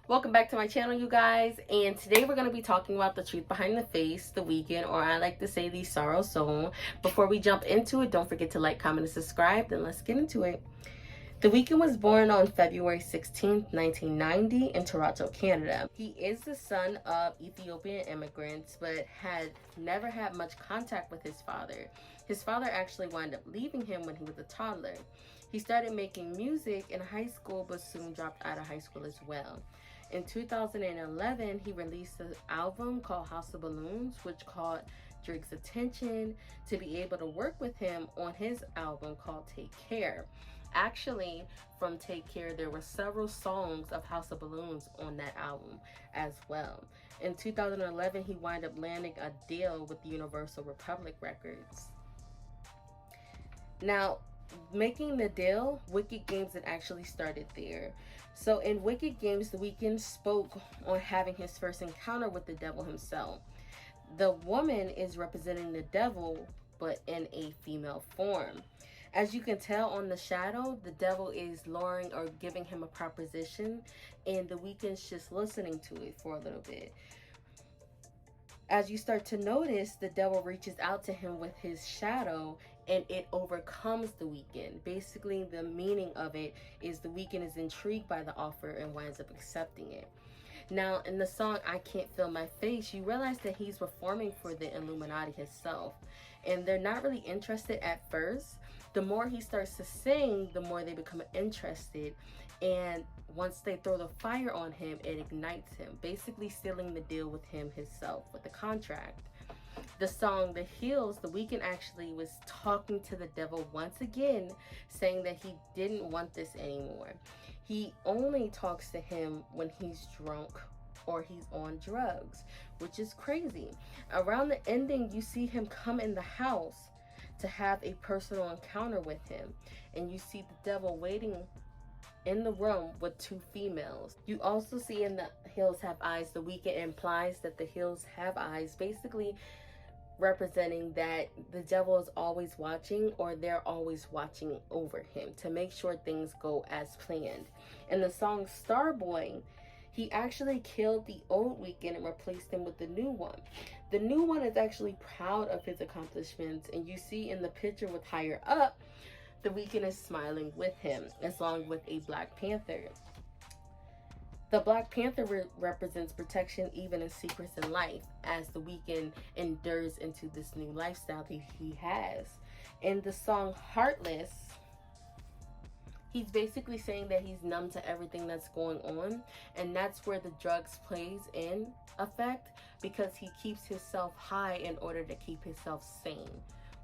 Welcome back to my channel, you guys, and today we're going to be talking about the truth behind the face, the weekend, or I like to say the sorrow song. Before we jump into it, don't forget to like, comment, and subscribe. Then let's get into it. The Weeknd was born on February 16th, 1990 in Toronto, Canada. He is the son of Ethiopian immigrants, but had never had much contact with his father. His father actually wound up leaving him when he was a toddler. He started making music in high school, but soon dropped out of high school as well. In 2011, he released an album called House of Balloons, which caught Drake's attention to be able to work with him on his album called Take Care. Actually, from Take Care, there were several songs of House of Balloons on that album as well. In 2011, he wound up landing a deal with Universal Republic Records. Now, making the deal, Wicked Games had actually started there. So in Wicked Games, The Weeknd spoke on having his first encounter with the devil himself. The woman is representing the devil, but in a female form. As you can tell on the shadow, the devil is luring or giving him a proposition, and The Weeknd's just listening to it for a little bit. As you start to notice, the devil reaches out to him with his shadow and it overcomes the Weeknd. Basically, the meaning of it is the Weeknd is intrigued by the offer and winds up accepting it. Now, in the song I Can't Feel My Face, you realize that he's performing for the Illuminati himself. And they're not really interested at first. The more he starts to sing, the more they become interested. And once they throw the fire on him, it ignites him, basically sealing the deal with him himself, with the contract. The song The Hills, The Weeknd actually was talking to the devil once again, saying that he didn't want this anymore. He only talks to him when he's drunk or he's on drugs, which is crazy. Around the ending, you see him come in the house to have a personal encounter with him, and you see the devil waiting in the room with two females. You also see in The Hills Have Eyes, The Weeknd implies that the hills have eyes, basically representing that the devil is always watching, or they're always watching over him to make sure things go as planned. In the song Starboy, he actually killed the old Weeknd and replaced him with the new one. The new one is actually proud of his accomplishments, and you see in the picture with Higher Up, the Weeknd is smiling with him, along with a Black Panther. The Black Panther represents protection even in secrets in life, as the Weeknd endures into this new lifestyle that he has. In the song Heartless, he's basically saying that he's numb to everything that's going on, and that's where the drugs plays in effect, because he keeps himself high in order to keep himself sane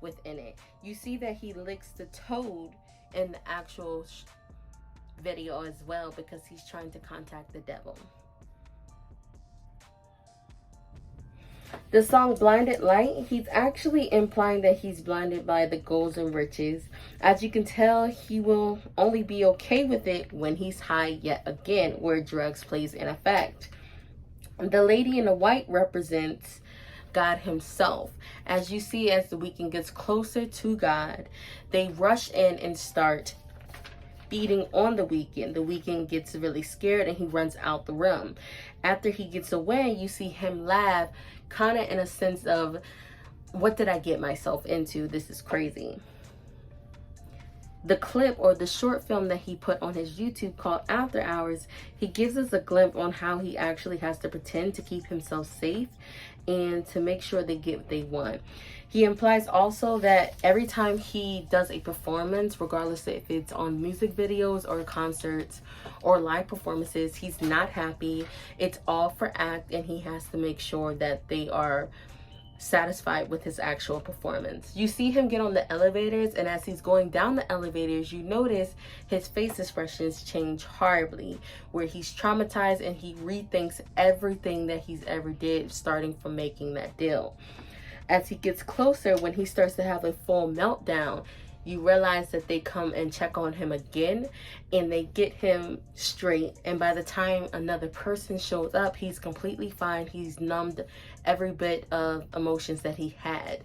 within it. You see that he licks the toad in the actual video as well, because he's trying to contact the devil. The song Blinded Light, he's actually implying that he's blinded by the goals and riches. As you can tell, he will only be okay with it when he's high yet again, where drugs plays in effect. The lady in the white represents God himself. As you see, as the Weeknd gets closer to God, they rush in and start beating on the Weeknd. The Weeknd gets really scared and he runs out the room. After he gets away, you see him laugh, kind of in a sense of, what did I get myself into? This is crazy. The clip or the short film that he put on his YouTube called After Hours, he gives us a glimpse on how he actually has to pretend to keep himself safe and to make sure they get what they want. He implies also that every time he does a performance, regardless if it's on music videos or concerts or live performances, he's not happy. It's all for act, and he has to make sure that they are satisfied with his actual performance. You see him get on the elevators, and as he's going down the elevators, you notice his face expressions change horribly, where he's traumatized and he rethinks everything that he's ever did, starting from making that deal. As he gets closer, when he starts to have a full meltdown, you realize that they come and check on him again, and they get him straight. And by the time another person shows up, he's completely fine. He's numbed every bit of emotions that he had.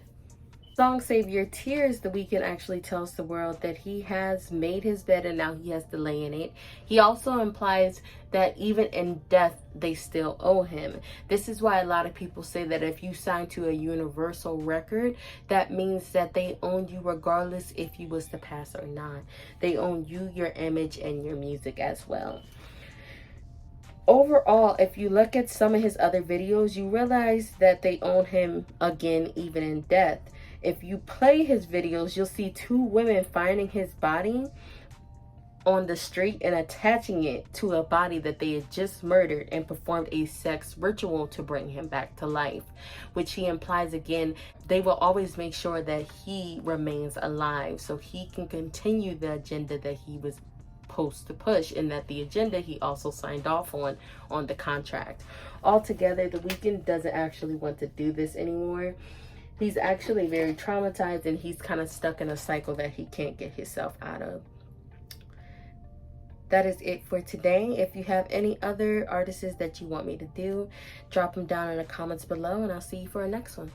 Song Save Your Tears, The Weeknd actually tells the world that he has made his bed and now he has to lay in it. He also implies that even in death, they still owe him. This is why a lot of people say that if you sign to a Universal record, that means that they own you regardless if you was to pass or not. They own you, your image, and your music as well. Overall, if you look at some of his other videos, you realize that they own him again, even in death. If you play his videos, you'll see two women finding his body on the street and attaching it to a body that they had just murdered and performed a sex ritual to bring him back to life, which he implies again, they will always make sure that he remains alive so he can continue the agenda that he was supposed to push, and that the agenda he also signed off on the contract. Altogether, The Weeknd doesn't actually want to do this anymore. He's actually very traumatized and he's kind of stuck in a cycle that he can't get himself out of. That is it for today. If you have any other artists that you want me to do, drop them down in the comments below and I'll see you for our next one.